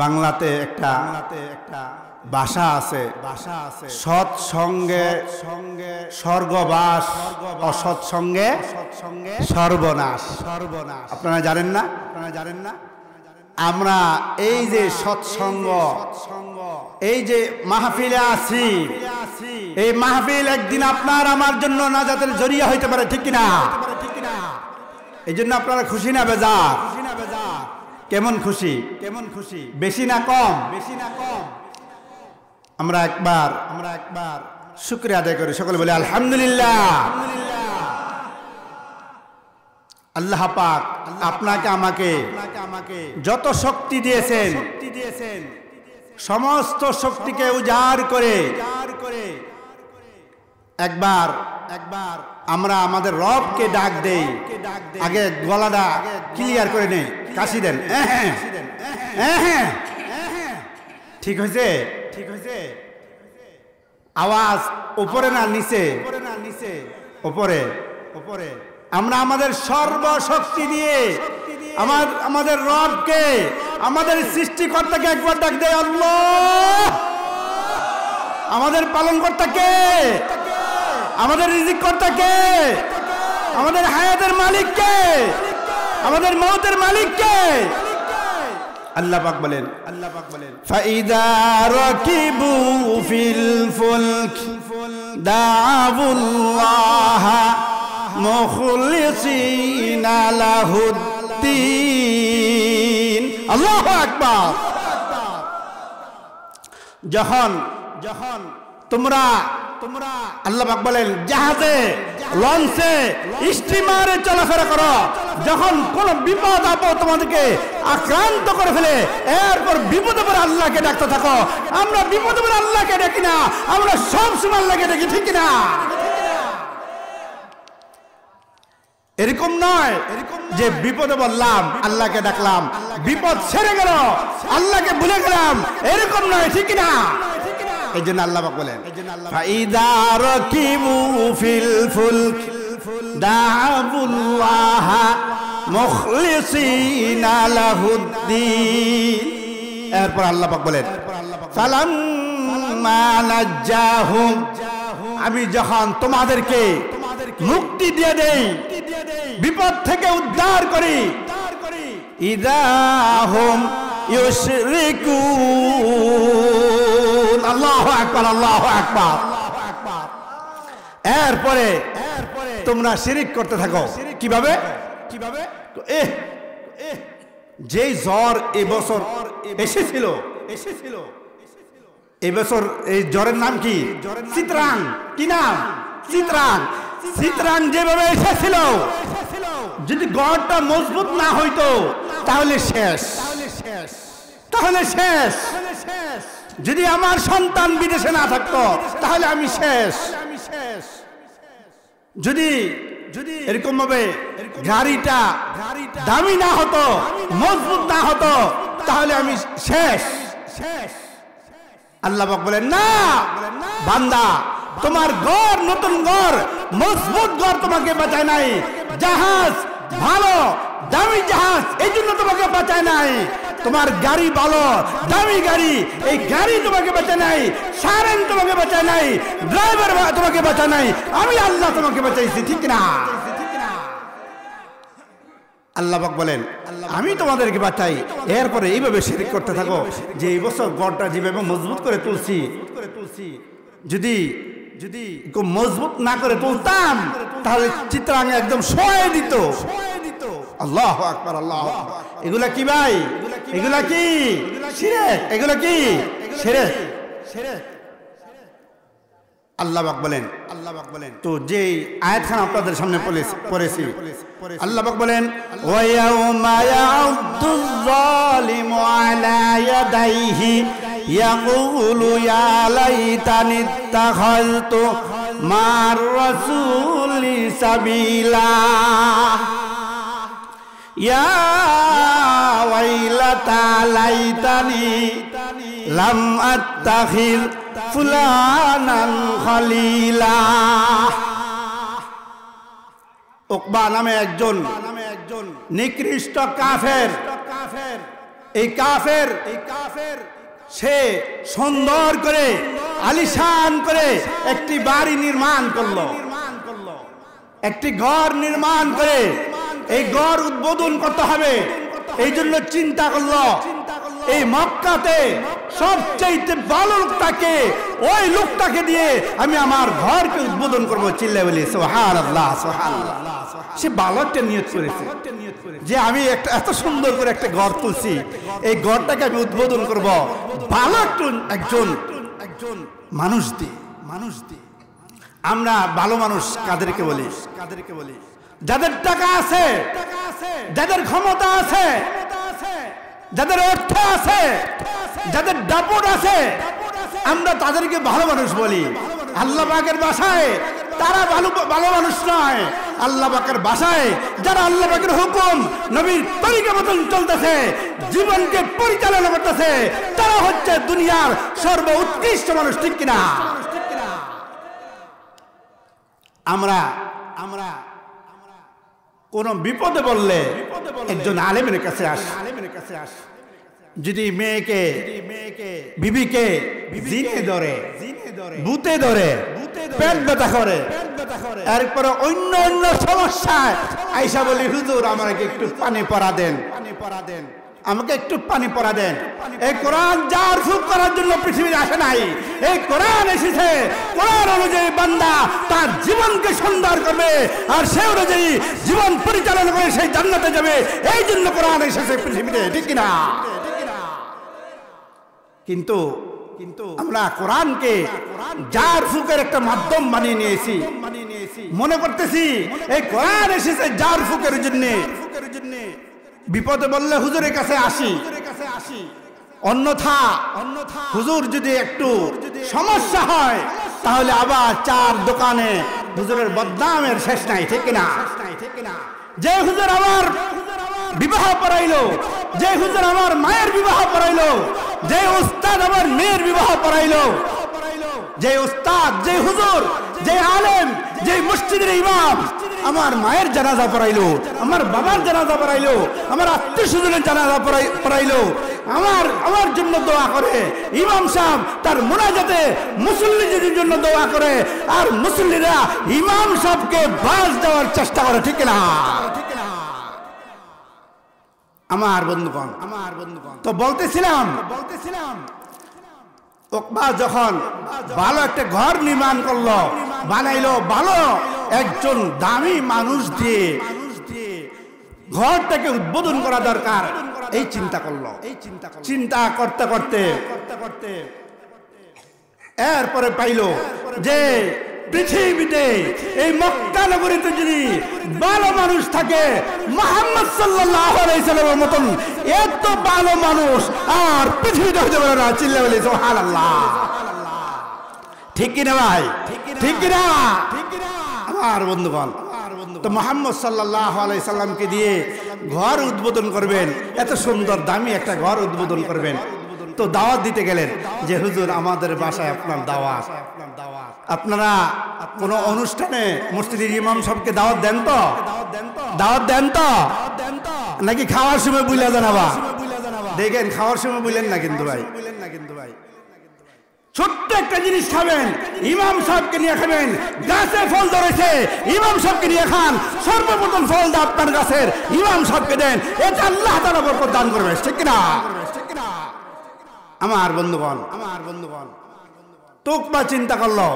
বাংলাতে একটা ভাষা আছে, সৎ সঙ্গে স্বর্গবাস, অসৎ সঙ্গে সর্বনাশ। আপনারা জানেন না? আমরা এই যে সৎসঙ্গ, এই যে মাহফিলে আছি, এই মাহফিল একদিন আপনার আমার জন্য নাজাতের জরিয়া হইতে পারে, ঠিক কিনা? এই জন্য আপনারা খুশি না বেজার? কেমন খুশি? বেশি না কম? আমরা একবার শুকরিয়া আদায় করি, সকলে বলি আলহামদুলিল্লাহ। আল্লাহ পাক আপনাকে আমাকে যত শক্তি দিয়েছেন, সমস্ত শক্তিকে উজাড় করে একবার আমরা আমাদের রবকে ডাক দেই। আগে গলাটা ক্লিয়ার করে নেই, কাশি দেন। ঠিক হয়েছে? আওয়াজ উপরে না নিচে? উপরে। আমরা আমাদের সর্বশক্তি দিয়ে আমাদের রবকে, আমাদের সৃষ্টিকর্তাকে একবার ডাক দেয়, আল্লাহ। আমাদের পালনকর্তাকে, আমাদের রিজিক কর্তাকে, আমাদের হায়াতের মালিককে, আমাদের মওতের মালিককে। আল্লাহ পাক বলেন, ফাইদা রাকিবু ফিল ফুলক দাউল্লাহ মুখলিসিনা লাহুদ্দিন। আল্লাহু আকবার। যখন তোমরা আল্লাহ পাক বলেন জাহাজে, লঞ্চে, স্টিমারে চলাফেরা করো, যখন কোন বিপদ আপদ তোমাদেরকে আক্রান্ত করে ফেলে, এরপর বিপদে পড়ে আল্লাহকে ডাকতে থাকো। আমরা বিপদে পড়ে আল্লাহকে ডাকি না, আমরা সব সময় আল্লাহকে ডাকি, ঠিক না? এরকম নয় যে বিপদে বললাম আল্লাহকে ডাকলাম, বিপদ সেরে গেল আল্লাহকে ভুলে গেলাম, এরকম নয়, ঠিক না? এই জন্য আল্লাহ পাক বলেন, ফাইদা রাকিবু ফিল ফুলক দাউল্লাহ মুখলিসিনা লাহুদ্দিন। এরপর আল্লাহ পাক বলেন, ফালাম্মা নাজ্জাহুম, আমি যখন তোমাদেরকে মুক্তি দিয়ে দেই, বিপদ থেকে উদ্ধার করি, ইদাহুম ইউশরিকুন। আল্লাহু আকবার, আল্লাহু আকবার। এরপরে তোমরা শিরিক করতে থাকো। কিভাবে? যেই জ্বর এবছর এসেছিল, এবছর এই জ্বরের নাম কি? চিত্রাং। কি নাম? চিত্রাং যেভাবে এসেছিল, যদি গড়টা মজবুত না হইতো তাহলে শেষ। যদি আমার সন্তান বিদেশে না থাকতো তাহলে আমি শেষ। যদি এরকম ভাবে গাড়িটা দামি না হতো, মজবুত না হতো, তাহলে আমি শেষ। আল্লাহ পাক বলেন, না বান্দা, তোমার ঘর, নতুন ঘর, মজবুত ঘর তোমাকে বাঁচায় নাই। জাহাজ ভালো, দামি জাহাজ, এই জন্য তোমাকে বাঁচায় নাই। তোমার গাড়ি ভালো, দামি গাড়ি, এই গাড়ি তোমাকে বাঁচায় নাই। সারেন তোমাকে বাঁচায় নাই, ড্রাইভার তোমাকে বাঁচায় নাই, আমি আল্লাহ তোমাকে বাঁচাইছি, ঠিক না? আল্লাহ পাক বলেন, আমি তোমাদেরকে বাঁচাই। এরপরে এইভাবে শিরক করতে থাকো যে এই বছর গড়টা যেভাবে মজবুত করে তুলছি, যদি খুব মজবুত না করে তুলতাম তাহলে চিত্রাং একদম সয়ে দিত। আল্লাহু আকবার, আল্লাহু আকবার। এগুলা কি ভাই? এগুলা কি শিরক? এগুলা কি শিরক? আল্লাহ পাক বলেন, তো যেই আয়াতখানা আপনাদের সামনে পড়েছি, আল্লাহ পাক বলেন, ওয়া ইয়াউমা ইয়াউদ্দুয যালিমু আলা ইয়াদাইহি ইয়াকুলু ইয়া লাইতানি ইত্তাখাযতু মা'আর রাসূলি সাবিলা ইয়া ওয়াইলাতা লাইতানি লাম আত্তাখিয ফুলানান খলিলা। উকবা নামে একজন নিকৃষ্ট কাফের এই কাফের সে সুন্দর করে আলিশান করে একটি বাড়ি নির্মাণ করলো, একটি ঘর নির্মাণ করে এই ঘর উদ্বোধন করতে হবে। এই জন্য চিন্তা করলো এই মক্কাতে সবচেয়ে ভালো লোকটাকে, ওই লোকটাকে দিয়ে আমি আমার ঘরকে উদ্বোধন করবো। চিল্লায় বলি সুবহানাল্লাহ সুবহানাল্লাহ। সে ভালো একটা নিয়ত করেছে যে আমি একটা এত সুন্দর করে একটা ঘর তুলছি, এই ঘরটাকে আমি উদ্বোধন করব ভালো একজন মানুষ দিয়ে। আমরা ভালো মানুষ কাদেরকে বলি? যাদের টাকা আছে, যাদের ক্ষমতা আছে, যাদের অর্থ আছে, যাদের দাপট আছে, আমরা তাদেরকে ভালো মানুষ বলি। আল্লাহ পাকের ভাষায় তারা ভালো মানুষ নয়। আল্লাহ পাকের ভাষায় যারা আল্লাহ পাকের হুকুম নবীর তরিকা মতন চলতেছে, জীবনকে পরিচালনা করতেছে, তারা হচ্ছে দুনিয়ার সর্বোৎকৃষ্ট মানুষ। ঠিক কিনা? আমরা কোন বিপদে বললে একজন আলেমের কাছে আসি। যদি মেয়েকে বিবিকে জিনে ধরে, ভূতে ধরে, পেট ব্যথা করে, এরপরে অন্য সমস্যায় আইসা বলি হুজুর আমাকে একটু পানি পরা দেন, আমাকে একটু পানি পরা দেন। এই কোরআন জার ফুক করার জন্য পৃথিবীতে আসে নাই। এই কোরআন এসেছে কোরআন অনুযায়ী বান্দা তার জীবনকে সুন্দর করবে, আর সে অনুযায়ী জীবন পরিচালনা করে সেই জান্নাতে যাবে। এই জন্য কোরআন এসেছে পৃথিবীতে। ঠিক কিনা? কিন্তু আমরা কোরআনকে জার ফুকের একটা মাধ্যম বানিয়ে নিয়েছি। মনে করতেছি এই কোরআন এসেছে জার ফুকের জন্য। বিপদে বললে হুজুরের কাছে আসি, অন্যথা হুজুর যদি একটু সমস্যা হয় তাহলে আবার চার দোকানে হুজুরের বদনামের শেষ নাই। ঠিক কিনা? যে হুজুর আমার বিবাহ পড়াইলো, যে হুজুর আমার মায়ের বিবাহ পড়াইলো, যে উস্তাদ আমার মেয়ের বিবাহ পড়াইলো, যে উস্তাদ, যে হুজুর, যে আলেম, যে মসজিদের ইমাম আমার মায়ের জানাজা পড়াইলো, আমার বাবার জানাজা পড়াইলো, আমার আত্মীয় স্বজনের জানাজা পড়াইলো, আমার জন্য দোয়া করে। ইমাম সাহেব তার মুনাজাতে মুসল্লিদের জন্য দোয়া করে, আর মুসল্লিরা ইমাম সাহেবকে বাস দেওয়ার চেষ্টা করে। ঠিক না? আমার বন্ধুগণ, তো বলতেছিলাম উকবা যখন ভালো একটা ঘর নির্মাণ করলো, বানাইলো ভালো একজন দামি মানুষ দিয়ে, ঘরটাকে উদ্বোধন করা দরকার, এই চিন্তা করলো। চিন্তা করতে করতে এরপরে পাইলো যে পৃথিবীতে এই মক্কা নগরীতে যদি ভালো মানুষ থাকে, মুহাম্মদ সাল্লাল্লাহু আলাইহি সাল্লামের মতন এত ভালো মানুষ আর পৃথিবীতে হতে পারে না। চিল্লায়ে বলি সুবহানাল্লাহ। ঠিক কিনা ভাই? ঠিক কিনা? আমার বন্ধুগণ, তো মুহাম্মদ সাল্লাল্লাহু আলাইহি সাল্লামকে দিয়ে ঘর উদ্বোধন করবেন, এত সুন্দর দামি একটা ঘর উদ্বোধন করবেন। তো দাওয়াত দিতে গেলেন যে হুজুর আমাদের বাসায় আপনার দাওয়াত, আপনারা কোন অনুষ্ঠানে মসজিদের ইমাম সাহেবকে দাওয়াত দেন তো? দাওয়াত দেন তো নাকি খাওয়ার সময় বুইলা জানাবা? দেখেন খাওয়ার সময় বুইলেন না কিন্তু ভাই। ছোট্ট একটা জিনিস খাবেন, ইমাম সাহেবকে নিয়ে খাবেন। গাছে ফল ধরেছে, ইমাম সাহেবকে নিয়ে খান। সর্বপ্রথম ফল দা আপনার গাছের, ইমাম সাহেবকে দেন। এটা আল্লাহ তাআলা বরকত দান করবে। ঠিক কিনা? আমার বন্ধুগণ, তোকবা চিন্তা করলো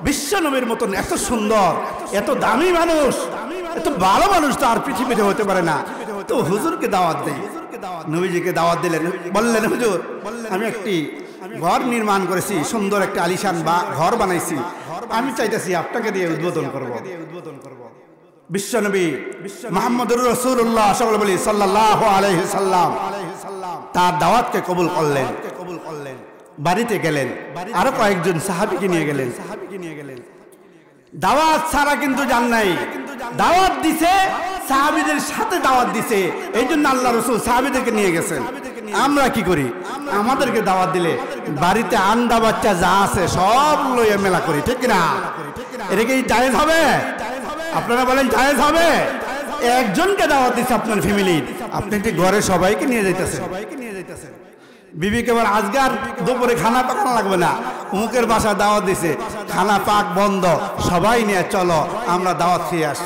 বিশ্ব নবীর মতন এত সুন্দর, এত দামি মানুষ, এত ভালো মানুষ তো আর পৃথিবীতে হতে পারে না। তো হুজুরকে দাওয়াত দেয়। নবীজিকে দাওয়াত দিলেন, বললেন হুজুর আমি একটি ঘর নির্মাণ করেছি, সুন্দর একটা আলিশান ঘর বানাইছি, আমি চাইতেছি আপনাকে দিয়ে উদ্বোধন করব। বিশ্বনবী মুহাম্মদুর রাসূলুল্লাহ সাল্লাল্লাহু আলাইহি সাল্লাম তার দাওয়াতকে কবুল করলেন। বাড়িতে গেলেন, আরো কয়েকজন সাহাবীকে নিয়ে গেলেন। দাওয়াত ছাড়া কিন্তু যান নাই, দাওয়াত দিছে, সাহাবীদের সাথে দাওয়াত দিছে। এই জন্য আল্লাহ রাসূল সাহাবীদেরকে নিয়ে গেছেন। আমরা কি করি? আমাদেরকে দাওয়াত দিলে বাড়িতে আন্ডা বাচ্চা যা আছে সব লইয়া মেলা করি। ঠিক না? এটা কি জায়েজ হবে? আপনারা বলেন জায়েজ হবে? একজনকে দাওয়াত দিচ্ছে আপনার ফ্যামিলির, আপনি যে ঘরে সবাইকে নিয়ে যাইতেছেন, বিবিকে বলে আজকে আর দুপুরে খানা পাকানো লাগবে না, অমুকের বাসা দাওয়াত দিছে, খানা পাক বন্ধ, সবাই নিয়ে চলো আমরা দাওয়াত খেয়ে আস।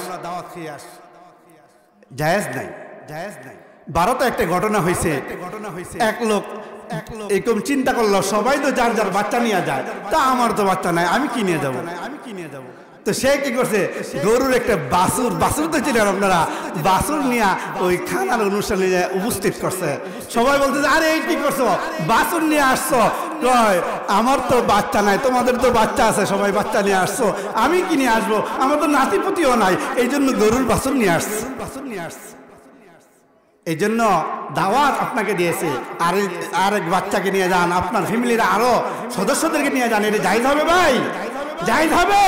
জায়েজ নাই, জায়েজ নাই। ভারতে একটা ঘটনা হয়েছে, এক লোক এরকম চিন্তা করলো সবাই তো যার যার বাচ্চা নিয়ে যায়, তা আমার তো বাচ্চা নাই, আমি কি নিয়ে যাবো? তো সে কি করছে, গরুর একটা বাছুর তো ছিলেন আপনারা, বাছুর নিয়ে ওই খানার অনুষ্ঠানে উপস্থিত করছে। সবাই বলতেছে আরে এই কি করছো, বাছুর নিয়ে আসছো? কয় আমার তো বাচ্চা নাই, তোমাদের তো বাচ্চা আছে, সবাই বাচ্চা নিয়ে আসছো, আমি কি নিয়ে আসবো? আমার তো নাতিপুতিও নাই, এই জন্য গরুর বাছুর নিয়ে আসছে। এই জন্য দাওয়াত আপনাকে দিয়েছে, আরেক বাচ্চাকে নিয়ে যান, আপনার ফ্যামিলির আরো সদস্যদেরকে নিয়ে যান, এটা জায়েজ হবে ভাই, জায়েজ হবে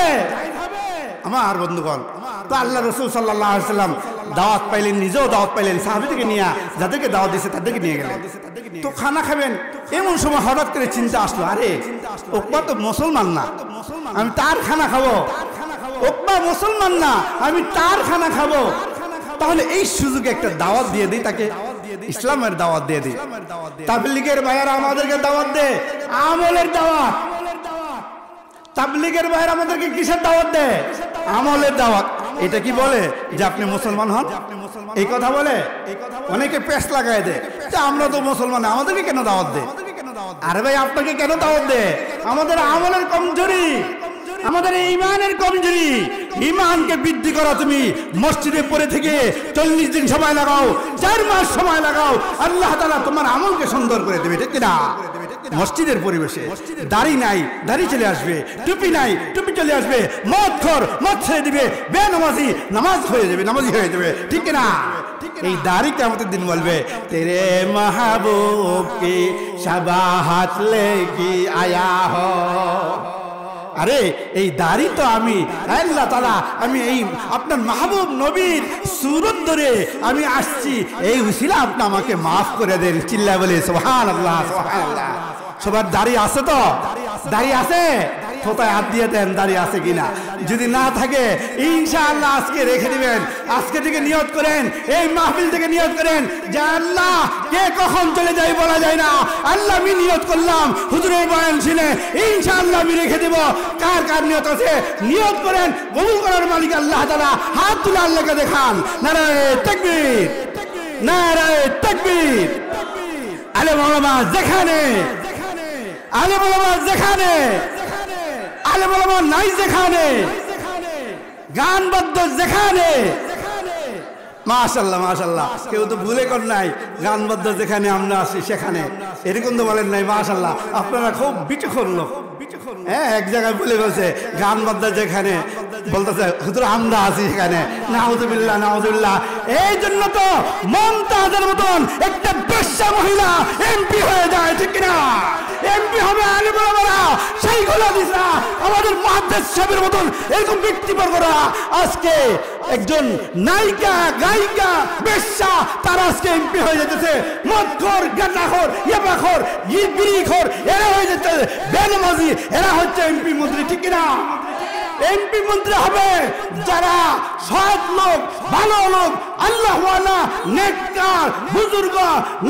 আমার বন্ধুগণ। তো আল্লাহ রাসূল সাল্লাল্লাহু আলাইহি ওয়াসাল্লাম দাওয়াত পাইলেন, নিজেও দাওয়াত পাইলেন, সাহাবীদেরকে নিয়ে যাদেরকে দাওয়াত দিয়েছে তাদেরকে নিয়ে গেলেন। তো খানা খাবেন, এমন সময় হঠাৎ করে চিন্তা আসলো, আরে উকবা তো মুসলমান না, আমি তার খানা খাবো। উকবা মুসলমান না, আমি তার খানা খাবো, তাহলে এই সুযোগে একটা দাওয়াত দিয়ে দিই তাকে, ইসলামের দাওয়াত দিয়ে দিই। তাবলীগের ভাইয়েরা আমাদেরকে দাওয়াত দেয়, আমলের দাওয়াত। তাবলীগের ভাইয়েরা আমাদেরকে কিসের দাওয়াত দেয়? আমলের দাওয়াত। এটা কি বলে যে আপনি মুসলমান হন, এই কথা বলে? অনেকে পেশ লাগায় দেয় যে আমরা তো মুসলমান, আমাদেরকে কেন দাওয়াত দেয়? আরে ভাই আপনাকে কেন দাওয়াত দেয়? আমাদের আমলের কমজোরি, আমাদের ইমানের কমজোরি। ইমানকে বৃদ্ধি করা তুমি মসজিদে পড়ে থেকে 40 দিন সময় লাগাও, 4 মাস সময় লাগাও, আল্লাহ তাআলা তোমার আমলকে সুন্দর করে দেবে, ঠিক না? মসজিদের পরিবেশে দাড়ি নাই, দাড়ি চলে আসবে, টুপি নাই, টুপি চলে আসবে, মদ খোর মদ ছেড়ে দিবে, বেনামাজি নামাজ হয়ে যাবে, নামাজি হয়ে যাবে, ঠিক না? এই দাড়ি কিয়ামতের দিন বলবে তেরে মাহবুব কি শাবাহাত লেকি আয়া হো। আরে এই দাড়ি তো আমি আল্লাহ তাআলা, আমি এই আপনার মাহবুব নবীর সুরত ধরে আমি আসছি, এই উসিলা আপনি আমাকে মাফ করে দেন। চিল্লা বলে সুবহানাল্লাহ, সুবহানাল্লাহ। সবার দাড়ি আছে তো? দাড়ি আছে? কোথায় হাত দিয়ে দেন দাড়ি আছে কিনা, যদি না থাকে ইনশাআল্লাহ আজকে রেখে দিবেন। আজকে থেকে নিয়ত করেন, এই মাহফিল থেকে নিয়ত করেন যে আল্লাহ কে কখন চলে যায় বলা যায় না, আল্লাহ আমি নিয়ত করলাম হুজুরের বয়ান শুনে ইনশাআল্লাহ আমি রেখে দেব। কার কার নিয়ত আছে নিয়ত করেন, কবুল করার মালিক আল্লাহ তাআলা। হাত তুলে আল্লাহকে দেখান, নারায়ে তাকবীর, নারায়ে তাকবীর। আলেম ওলামা যেখানে, আলেম ওলামা যেখানে, আলেম ওলামা নাই যেখানে, গান বাদ্য যেখানে, মাশাআল্লাহ মাশাআল্লাহ, কেউ তো ভুলে কর নাই, গান বাদ্য যেখানে আমরা আছি সেখানে, এরকম তো বলেন নাই। মাশাআল্লাহ, আপনারা খুব বিচক্ষণ লোক। হ্যাঁ, এক জায়গায় বলে বলছে গান বাদ্য যেখানে, বলতেছে হুজুর আমরা আছি সেখানে। নাউযুবিল্লাহ, নাউযুবিল্লাহ। এই জন্য তো মমতাজের মতন একটা বেশ্যা মহিলা এমপি হয়ে যায়, ঠিক না? এমপি হবে আলেম ওলামারা, শাইখুল হাদিসরা, আমাদের মুহাদ্দিস সাহেবের মতন এরকম ব্যক্তিবর্গরা। আজকে একজন নায়িকা, গায়িকা, বেশ্যা, তারা আজকে এমপি হয়ে যেতেছে। মদখোর, গাঁজাখোর, ইয়াবাখোর, বিড়িখোর, এরা হয়ে যেতেছে বেনামাজি, এরা হচ্ছে এমপি মন্ত্রী, ঠিক না? এমপি মন্ত্রী হবে যারা সৎ লোক, ভালো লোক, আল্লাহওয়ালা, নেককার, বুজুর্গ,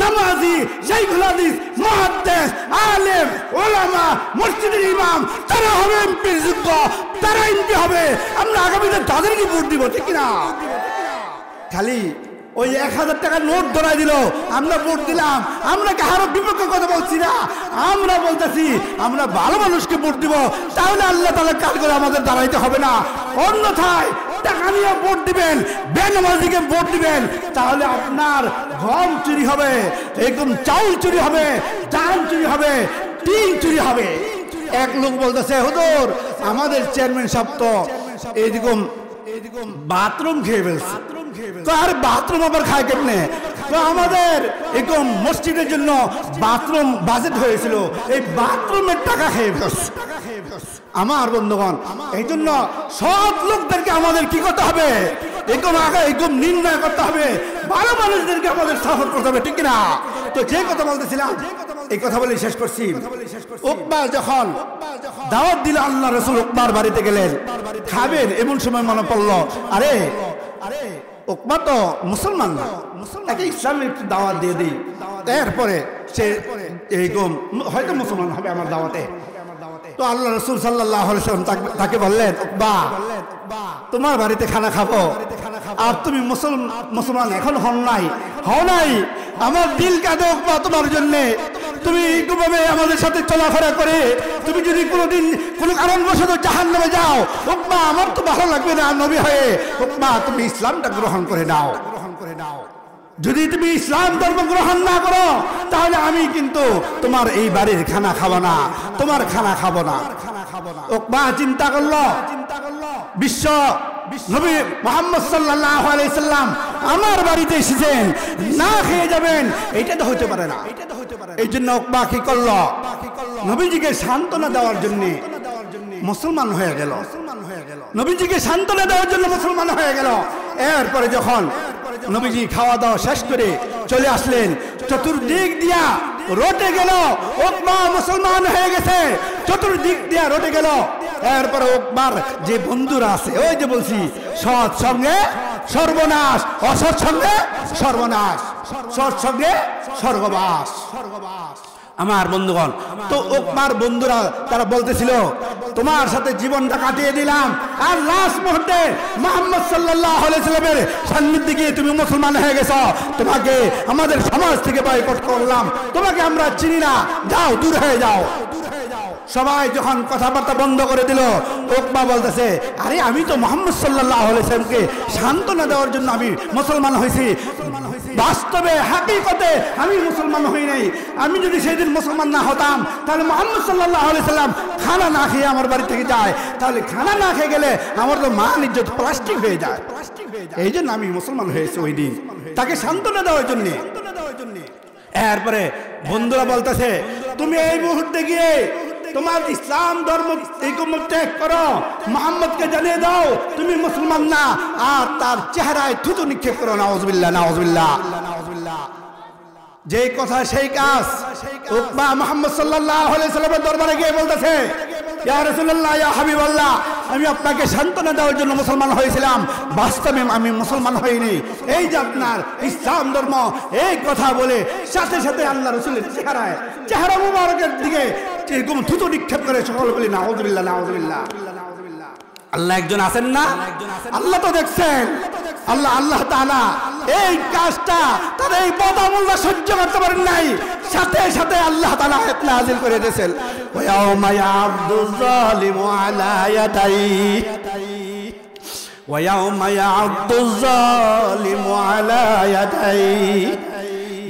নামাজি, শাইখুল হাদিস, মুহাদ্দিস, আলেম, ওলামা, মসজিদের ইমাম, তারা হবে এমপির যোগ্য, তারা এমপি হবে। আমরা আগামীতে তাদেরকে ভোট দিব, ঠিক না? খালি ওই 1000 টাকার নোট ধরাই দিল, আমরা ভোট দিলাম, আমরা কারো বিপক্ষে কথা বলছি না, আমরা বলতেছি আমরা ভালো মানুষকে ভোট দিব, তাহলে আল্লাহ তাআলা কাজ করে আমাদের দাঁড়াইতে হবে না। অন্যথায় টাকা নিয়ে ভোট দিবেন, বেনামাজিকে ভোট দিবেন, তাহলে আপনার গম চুরি হবে, এরকম চাউল চুরি হবে, ধান চুরি হবে, টিন চুরি হবে। এক লোক বলতেছে হুজুর আমাদের চেয়ারম্যান সাহেব তো এইরকম বাথরুম খেয়ে ফেলছে। তো আর বাথরুম আবার খায় কেমনে? তো আমাদের এরকম মসজিদের জন্য বাথরুম বাজেট হয়েছিল, এই বাথরুমের টাকা খেয়ে ফেলছে। আমার বন্ধুগণ, এই জন্য সৎ লোকদেরকে আমাদের কি করতে হবে? এরকম নির্ণয় করতে হবে, ভালো মানুষদেরকে আমাদের সাপোর্ট করতে হবে, ঠিক না? তো যে কথা বলতেছিলাম, এই কথা বলে শেষ করছি। উকবা যখন দাওয়াত দিল, আল্লাহ রাসূল উকবার বাড়িতে গেলেন, খাবেন, এমন সময় মনে পড়লো আরে উকবা তো মুসলমান না, তাকে ইসলামের একটু দাওয়াত দিয়ে দিই, এরপরে সে এইরকম হয়তো মুসলমান হবে আমার দাওয়াতে। তো আল্লাহ রাসূল সাল্লাল্লাহু আলাইহি ওয়াসাল্লাম তাকে বললেন, উকবা তোমার বাড়িতে খানা খাবো, আর তুমি মুসলমান এখন হও নাই, আমার দিল কাঁদে উকবা তোমার জন্যে। তুমি এইভাবে আমাদের সাথে চলাফেরা করে তুমি যদি কোনোদিন কোনো কারণবশত জাহান্নামে যাও, উকবা আমার তো ভালো লাগবে না নবী হয়ে। উকবা তুমি ইসলামটা গ্রহণ করে নাও। যদি তুমি ইসলাম ধর্ম গ্রহণ না করো তাহলে আমি কিন্তু তোমার এই বাড়ির খানা খাবো না, তোমার খানা খাবো না। উকবা চিন্তা করলো, বিশ্ব নবী মুহাম্মদ সাল্লাল্লাহু আলাইহি সাল্লাম আমার বাড়িতে এসেছেন, না খেয়ে যাবেন, এটা তো হতে পারে না। এই জন্য উকবা কি করলো, নবীজিকে সান্ত্বনা দেওয়ার জন্য মুসলমান হয়ে গেল। নবীজিকে সান্ত্বনা দেওয়ার জন্য মুসলমান হয়ে গেল। এরপরে যখন নবীজি খাওয়া দাওয়া শেষ করে চলে আসলেন, চতুর্দিক দিয়া রটে গেল উকবা মুসলমান হয়ে গেছে, চতুর্দিক দিয়া রটে গেল। এরপরে উকবার যে বন্ধুরা আছে, ওই যে বলছি সৎ সঙ্গে সর্বনাশ, অসৎ সঙ্গে সর্বনাশ, সৎ সঙ্গে স্বর্গবাস। আমার বন্ধুগণ, তো উকবার বন্ধুরা তারা বলতেছিল তোমার সাথে জীবনটা কাটিয়ে দিলাম, আর লাস্ট মুহূর্তে মুহাম্মদ সাল্লাল্লাহু আলাইহি সাল্লামের সান্নিধ্যে গিয়ে তুমি মুসলমান হয়ে গেছো, তোমাকে আমাদের সমাজ থেকে বয়কট করলাম, তোমাকে আমরা চিনি না, যাও দূর হয়ে যাও। সবাই যখন কথাবার্তা বন্ধ করে দিল, উকবা বলতেছে আরে আমি তো মুহাম্মদ সাল্লাল্লাহু আলাইহি সাল্লামকে সান্ত্বনা দেওয়ার জন্য আমি মুসলমান হয়েছি, বাস্তবে হাকিকতে আমি মুসলমান হই নাই। আমি যদি সেদিন মুসলমান না হতাম তাহলে মুহাম্মদ সাল্লাল্লাহু আলাইহি সাল্লাম খানা না খেয়ে আমার বাড়ি থেকে যায়, তাহলে খানা না খেয়ে গেলে আমার তো মান ইজ্জত প্লাস্টিক হয়ে যায়। এই জন্য আমি মুসলমান হয়েছি ওই দিন, তাকে সান্ত্বনা দেওয়ার জন্য। এরপরে বন্ধুরা বলতেছে তুমি এই মুহূর্তে গিয়ে তোমার ইসলাম ধর্ম ত্যাগ করো, মুহাম্মদকে জানিয়ে দাও তুমি মুসলমান না, আর তার চেহারায় থুতু নিক্ষেপ করো। নাউজুবিল্লাহ, নাউজুবিল্লাহ। যেই কথা সেই কাজ। উকবা মুহাম্মদ সাল্লাল্লাহু আলাইহি সাল্লামের দরবারে গিয়ে বলতেছে ইয়া রাসূলুল্লাহ, ইয়া হাবিবাল্লাহ, আমি আপনাকে সান্ত্বনা দেওয়ার জন্য মুসলমান হয়েছিলাম, বাস্তবে আমি মুসলমান হইনি। এই যে আপনার ইসলাম ধর্ম, এই কথা বলে সাথে সাথে আল্লাহ রাসূলের চেহারা মুবারকের দিকে এরকম থুতু নিক্ষেপ করে সকলে বলি নাউজুবিল্লাহ, নাউজুবিল্লাহ। আল্লাহ একজন আছেন না, আল্লাহ তো দেখছেন। আল্লাহ তাআলা এই কাজটা তার এই বদামুল্লাহ সহ্য করতে পারেন নাই, সাথে সাথে আল্লাহ তাআলা আয়াত নাযিল করে দিয়েছেন ওয়া ইয়াউমা ইয়া'আবদুয যালিমু আলা ইয়াদাইহি ওয়া ইয়াউমা ইয়া'আবদুয যালিমু আলা ইয়াদাইহি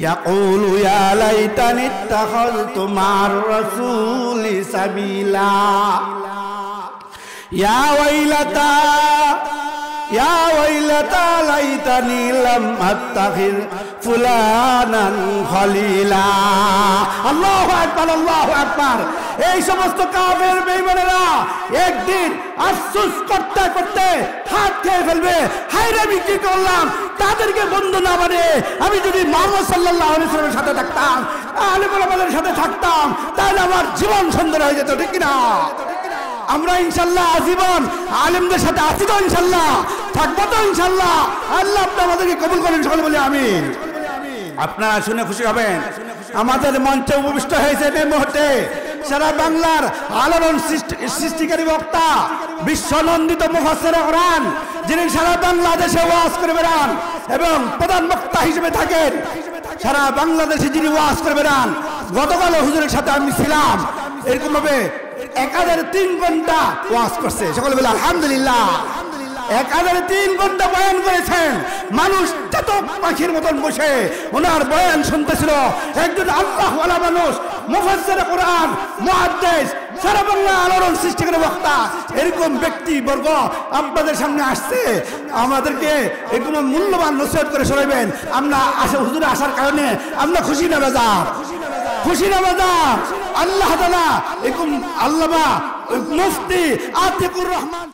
ইয়াকুলু ইয়া লাইতানি ইত্তাখাযতু মা'আর রাসূলি সাবিলা ইয়া ওয়াইলাতা ইয়া ওয়াইলাতা লাইতানি লাম আত্তাখিয ফুলানান খলিলা। আল্লাহু আকবার, আল্লাহু আকবার। এই সমস্ত কাফের বেঈমানেরা একদিন আফসোস করতে করতে হাত খেয়ে ফেলবে, হায় রে আমি কি করলাম, তাদেরকে বন্ধু না বানিয়ে আমি যদি মুহাম্মদ সাল্লাল্লাহু আলাইহি ওয়াসাল্লামের সাথে থাকতাম, আহলে ওলামাদের সাথে থাকতাম, তাহলে আমার জীবন সুন্দর হয়ে যেত, ঠিক না? আমরা ইনশাআল্লাহ আজীবন আলেমদের সাথে আছি তো, ইনশাআল্লাহ থাকবো তো, ইনশাআল্লাহ। আল্লাহ আপনি আমাদেরকে কবুল করেন, সকলে বলি আমিন। আপনারা শুনে খুশি হবেন, আমাদের মঞ্চে উপবিষ্ট হয়েছে এই মুহূর্তে সারা বাংলার আলোড়ন সৃষ্টিকারী বক্তা, বিশ্বনন্দিত মুফাসসিরে কোরআন, যিনি সারা বাংলাদেশে ওয়াজ করে বেড়ান এবং প্রধান বক্তা হিসেবে থাকেন সারা বাংলাদেশে, যিনি ওয়াজ করে বেড়ান। গতকাল হুজুরের সাথে আমি ছিলাম, এরকম ভাবে 1003 ঘন্টা ওয়াজ করছে, সকলে বলে আলহামদুলিল্লাহ। 1003 ঘন্টা বয়ান করেছেন, মানুষ যত পাখির মতন বসে ওনার বয়ান শুনতেছিল। একজন আল্লাহওয়ালা মানুষ, মুফাসসিরে কোরআন, মুহাদ্দিস, সারা বাংলা আলোড়ন সৃষ্টিকারী বক্তা, এরকম ব্যক্তিবর্গ আপনাদের সামনে আসছে, আমাদেরকে এরকম মূল্যবান নসিহত করে শোনাবেন। আমরা হুজুরে আসার কারণে আমরা খুশি না বেজার, খুশি না বেজার? আল্লাহ তাআলা এরকম আল্লামা মুফতি আতিকুর রহমান